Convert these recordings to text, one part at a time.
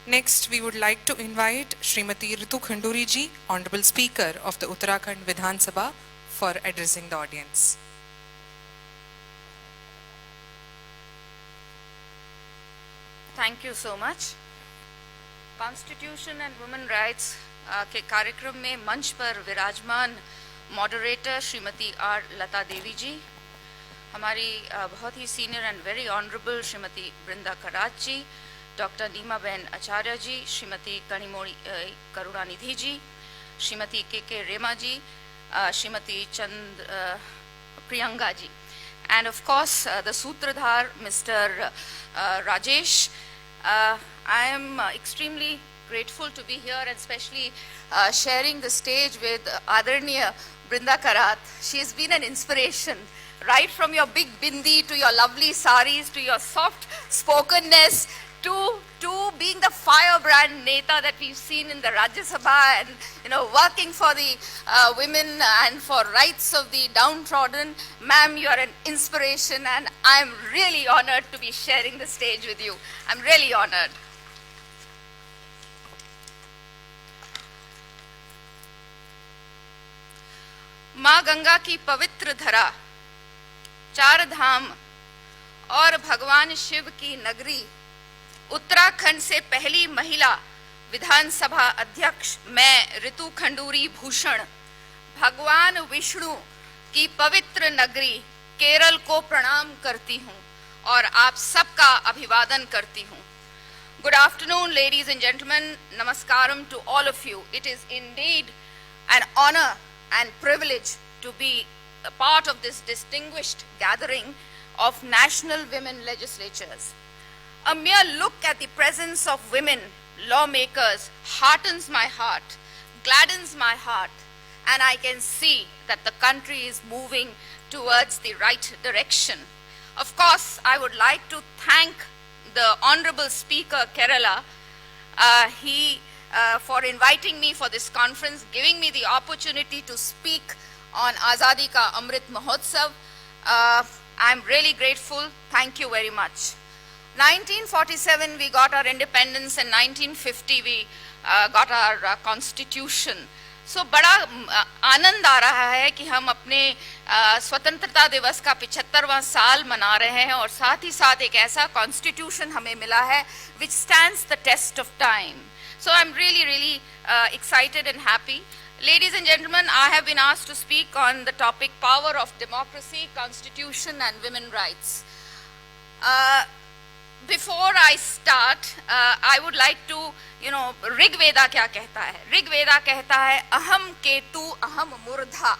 Next, we would like to invite Srimati Ritukhanduriji, Honorable Speaker of the Uttarakhand Vidhan Sabha, for addressing the audience. Thank you so much. Constitution and Women Rights के कार्यक्रम में मंच पर विराजमान moderator Shrimati R Latha Devi ji, हमारी बहुत ही senior and very honourable Shrimati Brinda Karat ji, doctor Neema बहन आचार्य जी, श्रीमती कणिमोड़ी करुणानिधि जी, श्रीमती के रेमा जी, श्रीमती चंद Priyanka ji, and of course the Sutradhar Mr. Rajesh. I am extremely grateful to be here and especially sharing the stage with Adarniya Brinda Karat. She has been an inspiration, right from your big bindi to your lovely saris to your soft spokenness to being the firebrand neta that we've seen in the Rajya Sabha and working for the women and for rights of the downtrodden. Ma'am, you are an inspiration and I'm really honored to be sharing the stage with you. I'm really honored. माँ गंगा की पवित्र धरा, चार धाम और भगवान शिव की नगरी, उत्तराखंड से पहली महिला विधानसभा अध्यक्ष मैं ऋतु खंडूरी भूषण, भगवान विष्णु की पवित्र नगरी केरल को प्रणाम करती हूँ और आप सबका अभिवादन करती हूँ. Good afternoon, ladies and gentlemen. Namaskaram to all of you. It is indeed an honor and privilege to be a part of this distinguished gathering of national women legislatures. A mere look at the presence of women lawmakers heartens my heart, gladdens my heart, and I can see that the country is moving towards the right direction. Of course, I would like to thank the Honorable Speaker Kerala, for inviting me for this conference, giving me the opportunity to speak on Azadi ka Amrit Mahotsava. I'm really grateful. Thank you very much. 1947 we got our independence and 1950 we got our constitution. So बड़ा आनंद आ रहा है कि हम अपने स्वतंत्रता दिवस का 75वां साल मना रहे हैं और साथ ही साथ एक ऐसा constitution हमें मिला है which stands the test of time. So I'm really excited and happy. Ladies and gentlemen, I have been asked to speak on the topic power of democracy, constitution and women rights. Before I start, I would like to, Rig Veda क्या कहता है? Rig Veda कहता है aham ketu aham murdha.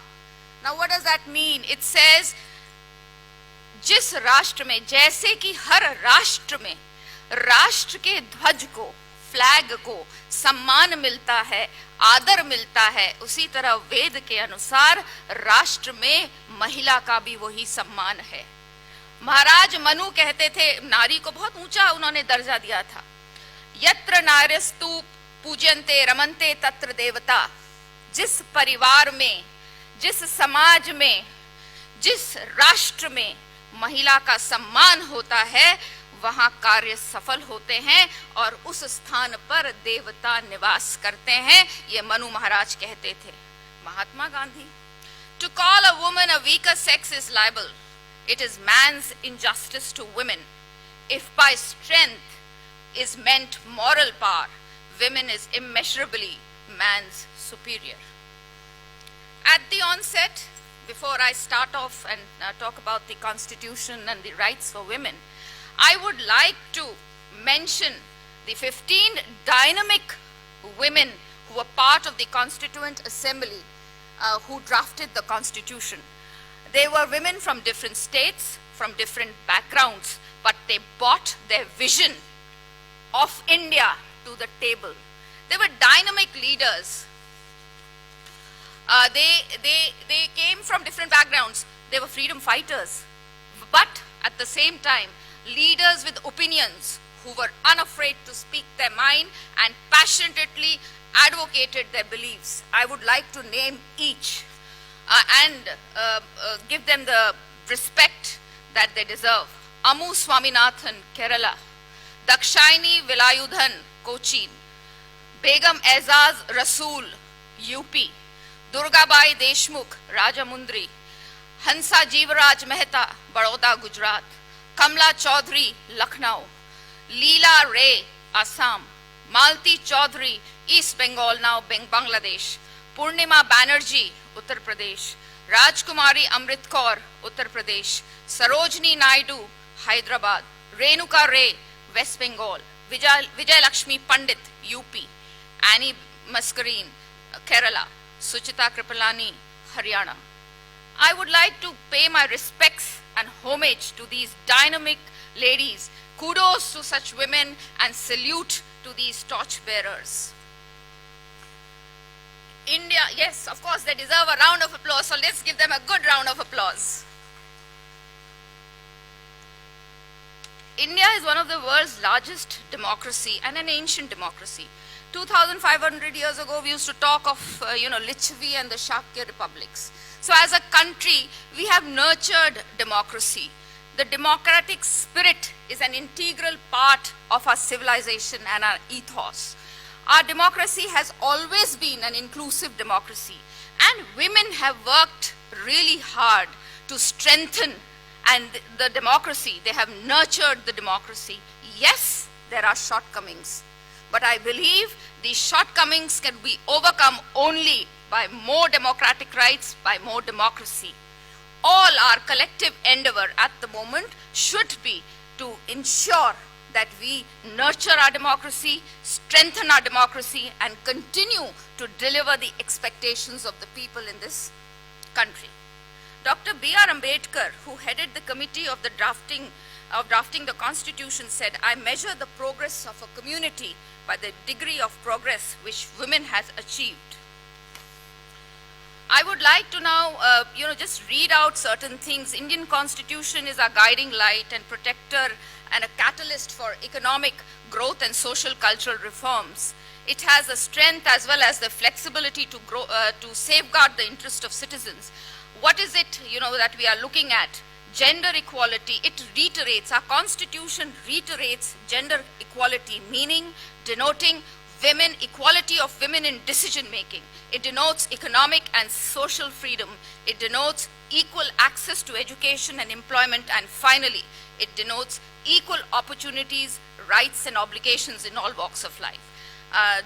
Now what does that mean? It says जिस राष्ट्र में, जैसे कि हर राष्ट्र में राष्ट्र के ध्वज को, फ्लैग को सम्मान मिलता है, आदर मिलता है, उसी तरह वेद के अनुसार राष्ट्र में महिला का भी वही सम्मान है. महाराज मनु कहते थे, नारी को बहुत ऊंचा उन्होंने दर्जा दिया था. यत्र नार्यस्तु पूज्यन्ते रमन्ते तत्र देवता. जिस परिवार में, जिस समाज में, जिस राष्ट्र में महिला का सम्मान होता है, वहां कार्य सफल होते हैं और उस स्थान पर देवता निवास करते हैं. ये मनु महाराज कहते थे. Mahatma Gandhi, To call a woman a weaker sex is libel. It is man's injustice to women. If by strength is meant moral power, women is immeasurably man's superior. At the onset, before I start off and talk about the constitution and the rights for women, I would like to mention the 15 dynamic women who were part of the Constituent Assembly who drafted the constitution. They were women from different states, from different backgrounds, but they brought their vision of India to the table. They were dynamic leaders. They came from different backgrounds. They were freedom fighters, but at the same time, leaders with opinions who were unafraid to speak their mind and passionately advocated their beliefs. I would like to name each and give them the respect that they deserve. Amu Swaminathan, Kerala. Dakshayani Vilayudhan, Cochin, Begum Aizaz Rasool, UP, Durgabai Deshmukh, Rajamundry, Hansa Jeevaraj Mehta, Baroda, Gujarat, Kamla Chaudhary, Lucknow, Leela Ray, Assam, Malti Chaudhary, East Bengal, now Bangladesh, Purnima Banerjee, Uttar Pradesh, Rajkumari Amrit Kaur, Uttar Pradesh, Sarojini Naidu, Hyderabad, Renuka Ray, West Bengal, Vijay Lakshmi Pandit, UP, Annie Mascarene, Kerala, Suchita Kripalani, Haryana. I would like to pay my respects and homage to these dynamic ladies. Kudos to such women and salute to these torchbearers. India, yes, of course, they deserve a round of applause, so let's give them a good round of applause. India is one of the world's largest democracy and an ancient democracy. 2,500 years ago, we used to talk of, Lichavi and the Shakya republics. So as a country, we have nurtured democracy. The democratic spirit is an integral part of our civilization and our ethos. Our democracy has always been an inclusive democracy, and women have worked really hard to strengthen the democracy. They have nurtured the democracy. Yes, there are shortcomings, but I believe these shortcomings can be overcome only by more democratic rights, by more democracy. All our collective endeavor at the moment should be to ensure that we nurture our democracy, strengthen our democracy, and continue to deliver the expectations of the people in this country. Dr. B.R. Ambedkar, who headed the committee of drafting the Constitution, said, "I measure the progress of a community by the degree of progress which women has achieved." I would like to now, just read out certain things. Indian Constitution is our guiding light and protector and a catalyst for economic growth and social cultural reforms. It has the strength as well as the flexibility to grow, to safeguard the interest of citizens. What is it, that we are looking at? Gender equality. It reiterates, our Constitution reiterates gender equality, meaning denoting equality of women in decision making. It denotes economic and social freedom. It denotes equal access to education and employment. And finally, it denotes equal opportunities, rights and obligations in all walks of life.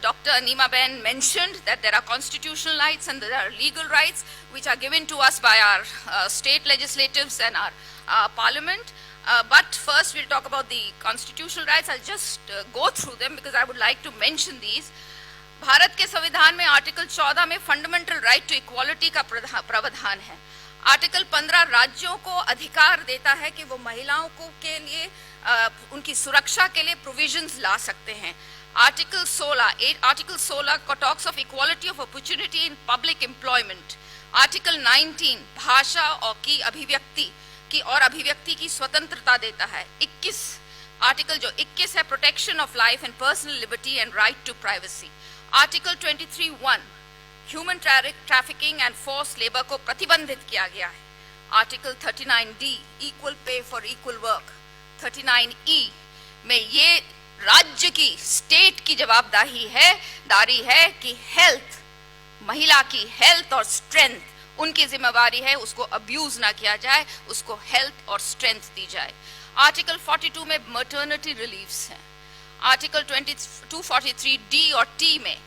Dr. Nima Ben mentioned that there are constitutional rights and there are legal rights which are given to us by our state legislatives and our parliament. But first we'll talk about the constitutional rights. I'll just go through them because I would like to mention these. Bharat के संविधान में article 14 में fundamental right to equality का प्रावधान है। Article 15 राज्यों को अधिकार देता है कि वो महिलाओं को के लिए उनकी सुरक्षा के लिए प्रोविजंस ला सकते हैं। Article 16 talks of equality of opportunity in public employment. Article 19 भाषा और की अभिव्यक्ति की स्वतंत्रता देता है। आर्टिकल जो 21 है protection of life and personal liberty and right to privacy. Article 23(1) human trafficking and force labour को प्रतिबंधित किया गया है। Article 39D equal pay for equal work. 39E में ये राज्य की स्टेट की जवाबदारी है कि हेल्थ, महिला की हेल्थ और स्ट्रेंथ उनकी जिम्मेवारी है, उसको अब्यूज ना किया जाए, उसको हेल्थ और स्ट्रेंथ दी जाए। आर्टिकल 42 में मटर्निटी रिलीव्स हैं। आर्टिकल 243D और T में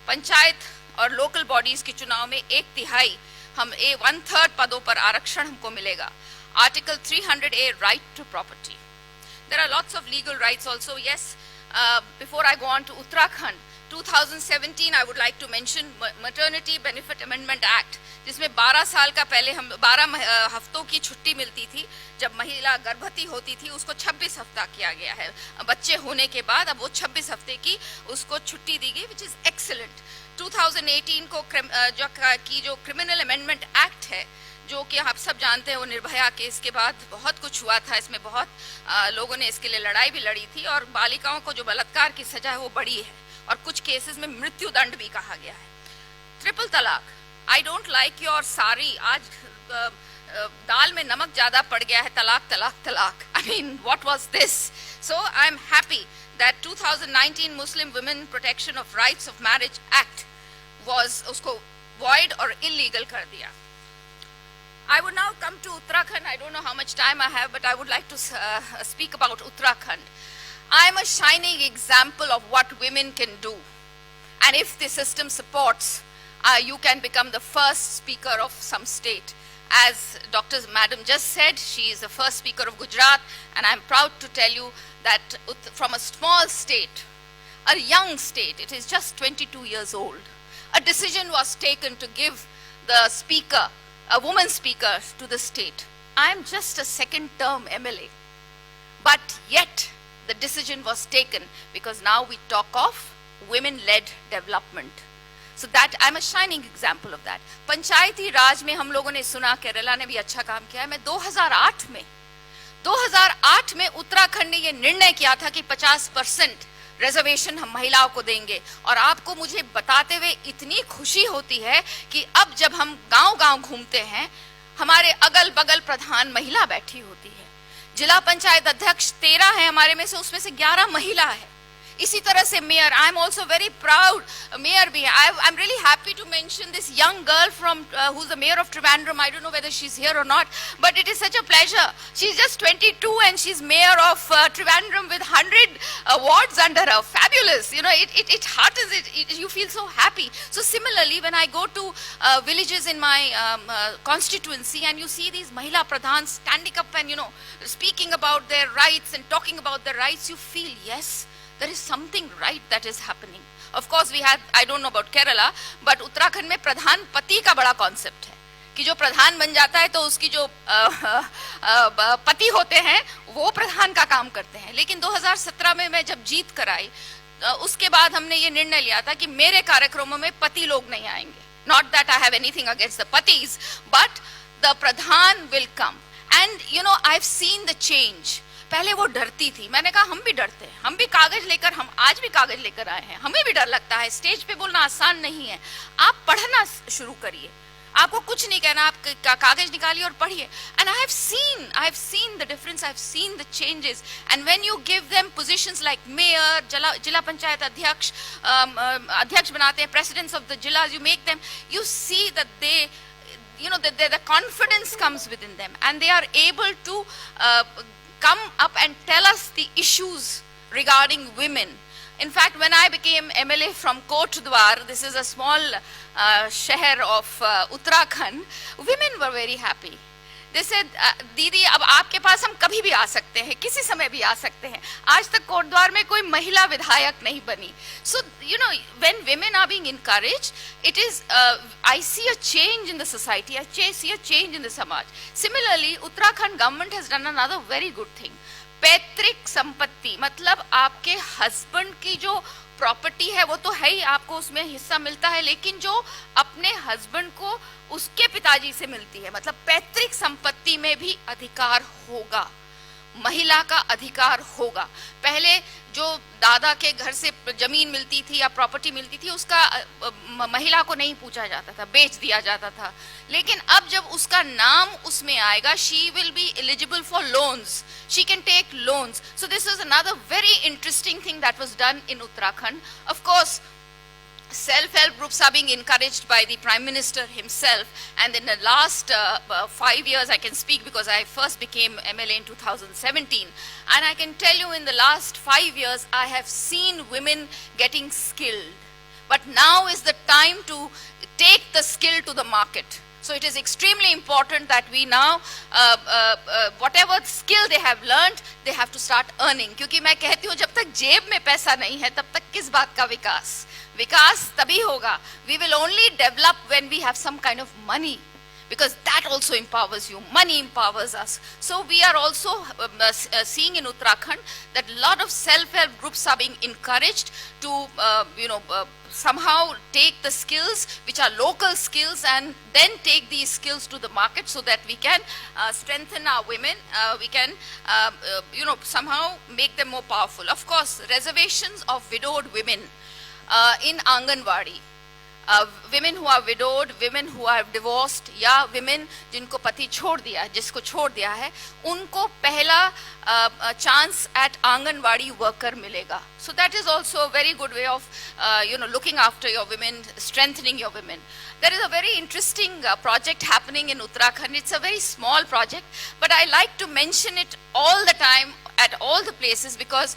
पंचायत और लोकल बॉडीज के चुनाव में 1/3 1/3 पदों पर आरक्षण हमको मिलेगा। Article 300A right to property. There are lots of legal rights also. Yes, before I go on to Uttarakhand, 2017 I would like to mention Maternity Benefit Amendment Act, जिसमें 12 साल का पहले 12 हफ्तों की छुट्टी मिलती थी। जब महिला गर्भवती होती थी उसको 26 हफ्ता किया गया है। बच्चे होने के बाद अब वो 26 हफ्ते की उसको छुट्टी दी गई, विच इज़ एक्सीलेंट। 2018 को जो क्रिमिनल अमेंडमेंट एक्ट है, जो कि आप सब जानते हैं, वो निर्भया केस के बाद बहुत कुछ हुआ था। इसमें बहुत लोगों ने इसके लिए लड़ाई भी लड़ी थी और बालिकाओं को जो बलात्कार की सजा है वो बड़ी है और कुछ केसेस में मृत्यु दंड भी कहा गया है। ट्रिपल तलाक, I don't like your sari. आज दाल में नमक ज़्यादा पड़ गया है, तलाक तलाक तलाक. I mean, what was this? So I'm happy that 2019 Muslim Women Protection of Rights of Marriage Act was उसको void or illegal कर दिया. I would now come to Uttarakhand. I don't know how much time I have, but I would like to speak about Uttarakhand. I am a shining example of what women can do. And if the system supports, you can become the first speaker of some state. As Dr. Madam just said, she is the first speaker of Gujarat, and I am proud to tell you that from a small state, a young state, it is just 22 years old, a decision was taken to give the speaker, a woman speaker, to the state. I am just a second-term MLA, but yet the decision was taken because now we talk of women-led development. So that I'm a shining example of that. पंचायती राज में हम लोगों ने सुना, केरला ने भी अच्छा काम किया है. मैं 2008 में उत्तराखंड ने ये निर्णय किया था कि 50% रिजर्वेशन हम महिलाओं को देंगे. और आपको मुझे बताते हुए इतनी खुशी होती है कि अब जब हम गांव-गांव घूमते हैं, हमारे अगल बगल प्रधान महिला बैठी होती है. जिला पंचायत अध्यक्ष 13 है हमारे में से, उसमें से 11 महिला है. इसी तरह से mayor, I am also very proud, mayor भी है. I am really happy to mention this young girl from who is the mayor of Trivandrum. I don't know whether she is here or not, but it is such a pleasure. She is just 22 and she is mayor of Trivandrum with 100 wards under her. Fabulous, you know, it heartens it, you feel so happy. So similarly, when I go to villages in my constituency and you see these Mahila Pradhans standing up and, you know, speaking about their rights and talking about their rights, you feel, yes, there is something right that is happening. Of course, we have, I don't know about Kerala, but Uttarakhand में प्रधान पति का बड़ा concept है कि जो प्रधान बन जाता है तो उसकी जो पति होते हैं वो प्रधान का काम करते हैं. लेकिन 2017 में मैं जब जीत कर आई, उसके बाद हमने ये निर्णय लिया था कि मेरे कार्यक्रमों में पति लोग नहीं आएंगे. Not that I have anything against the patis, but the pradhan will come. And you know, I've seen the change. पहले वो डरती थी. मैंने कहा हम भी डरते हैं, हम भी कागज लेकर, हम आज भी कागज लेकर आए हैं, हमें भी डर लगता है. स्टेज पे बोलना आसान नहीं है. आप पढ़ना शुरू करिए, आपको कुछ नहीं कहना, आप कागज निकालिए और पढ़िए. And I have seen the difference, I have seen the changes. And when you give them positions like mayor, जिला पंचायत अध्यक्ष, अध्यक्ष बनाते हैं, presidents of the जिलाs, you make them, you see that they, you know, that the confidence comes within them and they are able to come up and tell us the issues regarding women. In fact, when I became MLA from Kotdwar, this is a small शहर of Uttarakhand, women were very happy. They said, दीदी अब आपके पास हम कभी भी आ सकते हैं, किसी समय भी आ सकते हैं. आज तक कोटद्वार में कोई महिला विधायक नहीं बनी. So, you know, when women are being encouraged, it is, I see a change in the society, I see a change in the samaj. Similarly, Uttarakhand government has done another very good thing. पैतृक संपत्ति, मतलब आपके husband की जो property है वो तो है ही, आपको उसमें हिस्सा मिलता है, लेकिन जो अपने हस्बैंड को उसके पिताजी से मिलती है, मतलब पैतृक संपत्ति में भी अधिकार होगा, महिला का अधिकार होगा. पहले जो दादा के घर से जमीन मिलती थी या प्रॉपर्टी मिलती थी, उसका महिला को नहीं पूछा जाता था, बेच दिया जाता था. लेकिन अब जब उसका नाम उसमें आएगा, she will be eligible for loans, she can take loans. So this is another very interesting thing that was done in Uttarakhand. Of course, self-help groups are being encouraged by the Prime Minister himself, and in the last 5 years I can speak because I first became MLA in 2017, and I can tell you in the last 5 years I have seen women getting skilled, but now is the time to take the skill to the market. So it is extremely important that we now, whatever skill they have learned, they have to start earning. क्योंकि मैं कहती हूँ जब तक जेब में पैसा नहीं है, तब तक किस बात का विकास? विकास तभी होगा. We will only develop when we have some kind of money, because that also empowers you. Money empowers us. So we are also seeing in Uttarakhand that a lot of self-help groups are being encouraged to, somehow take the skills which are local skills and then take these skills to the market so that we can strengthen our women. We can, somehow make them more powerful. Of course, reservations of widowed women in Anganwadi. women who are widowed, women who are divorced, या women जिनको पति छोड़ दिया है, जिसको छोड़ दिया है, उनको पहला chance at आंगनवाड़ी worker मिलेगा. So that is also a very good way of looking after your women, strengthening your women. There is a very interesting project happening in Uttarakhand. It's a very small project, but I like to mention it all the time at all the places because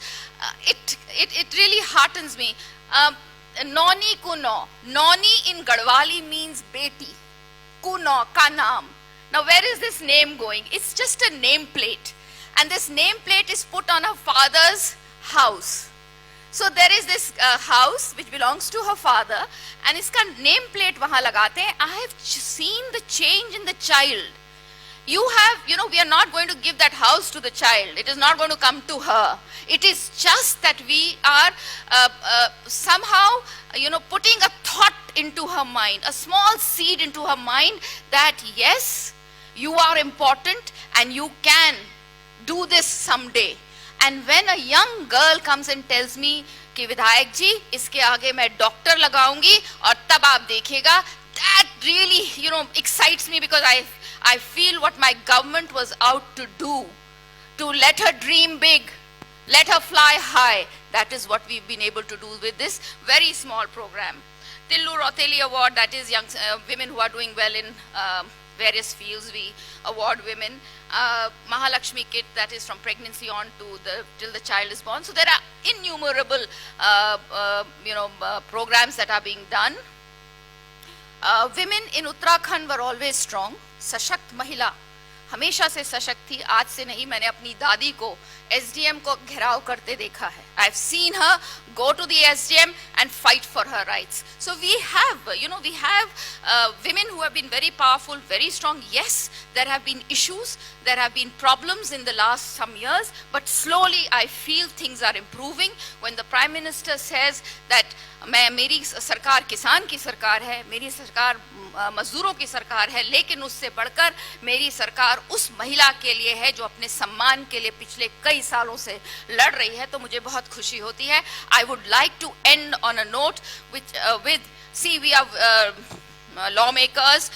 it really heartens me. Noni Kuno. Noni in Gadwali means beti. Kuno, ka naam. Now where is this name going? It's just a name plate. And this name plate is put on her father's house. So there is this house which belongs to her father and iska name plate wahan lagate hain. I have seen the change in the child. You have, we are not going to give that house to the child. It is not going to come to her. It is just that we are somehow, putting a thought into her mind, a small seed into her mind that yes, you are important and you can do this someday. And when a young girl comes and tells me कि विधायक जी इसके आगे मैं doctor लगाऊंगी और तब आप देखिएगा, that really excites me because I feel what my government was out to do, to let her dream big, let her fly high. That is what we've been able to do with this very small program. Tillu Roteli Award, that is young women who are doing well in various fields, we award women. Mahalakshmi Kit, that is from pregnancy on to till the child is born. So there are innumerable programs that are being done. Women in Uttarakhand were always strong. सशक्त महिला हमेशा से सशक्त थी, आज से नहीं. मैंने अपनी दादी को SDM को घेराव करते देखा है. I've seen her go to the SDM and fight for her rights. So we have, women who have been very powerful, very strong. Yes, there have been issues, there have been problems in the last some years, but slowly I feel things are improving. When the Prime Minister says that मेरी सरकार किसान की सरकार है, मेरी सरकार मजदूरों की सरकार है, लेकिन उससे बढ़कर मेरी सरकार उस महिला के लिए है जो अपने सम्मान के लिए पिछले कई सालों से लड़ रही है, तो मुझे बहुत खुशी होती है. I would like to end on a note with see, we are lawmakers,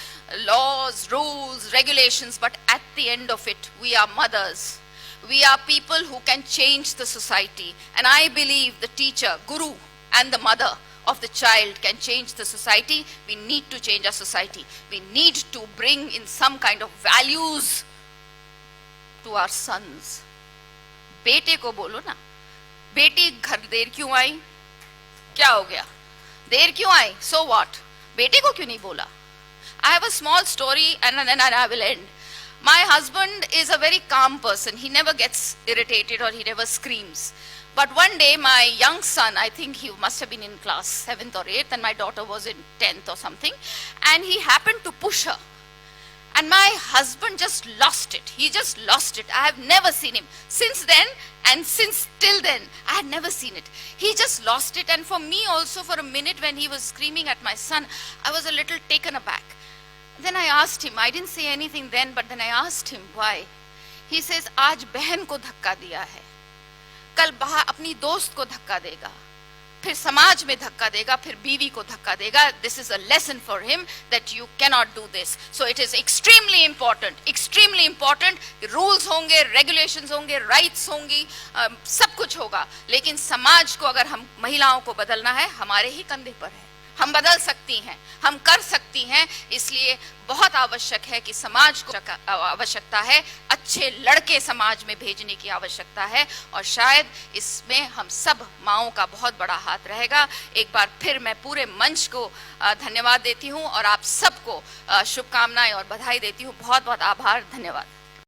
laws, rules, regulations, but at the end of it, we are mothers. We are people who can change the society. And I believe the teacher, guru, and the mother of the child can change the society. We need to change our society. We need to bring in some kind of values to our sons. बेटे को बोलो ना, बेटी घर देर क्यों आई, क्या हो गया, देर क्यों आई, so what, बेटे को क्यों नहीं बोला. I have a small story and then I will end. My husband is a very calm person. He never gets irritated or he never screams. But one day my young son, I think he must have been in class 7th or 8th and my daughter was in 10th or something, and he happened to push her. And my husband just lost it. He just lost it. I have never seen him. Since then, and since till then, I had never seen it. He just lost it. And for me also, for a minute when he was screaming at my son, I was a little taken aback. Then I asked him, I didn't say anything then, but then I asked him why. He says, आज बहन को धक्का दिया है, कल बाहर अपनी दोस्त को धक्का देगा, फिर समाज में धक्का देगा, फिर बीवी को धक्का देगा. This is a lesson for him that you cannot do this. So it is extremely important. Rules होंगे, regulations होंगे, rights होंगी, सब कुछ होगा. लेकिन समाज को अगर हम महिलाओं को बदलना है, हमारे ही कंधे पर है. हम बदल सकती हैं, हम कर सकती हैं. इसलिए बहुत आवश्यक है कि समाज को आवश्यकता है, अच्छे लड़के समाज में भेजने की आवश्यकता है, और शायद इसमें हम सब माओं का बहुत बड़ा हाथ रहेगा. एक बार फिर मैं पूरे मंच को धन्यवाद देती हूं और आप सबको शुभकामनाएं और बधाई देती हूं. बहुत बहुत आभार, धन्यवाद.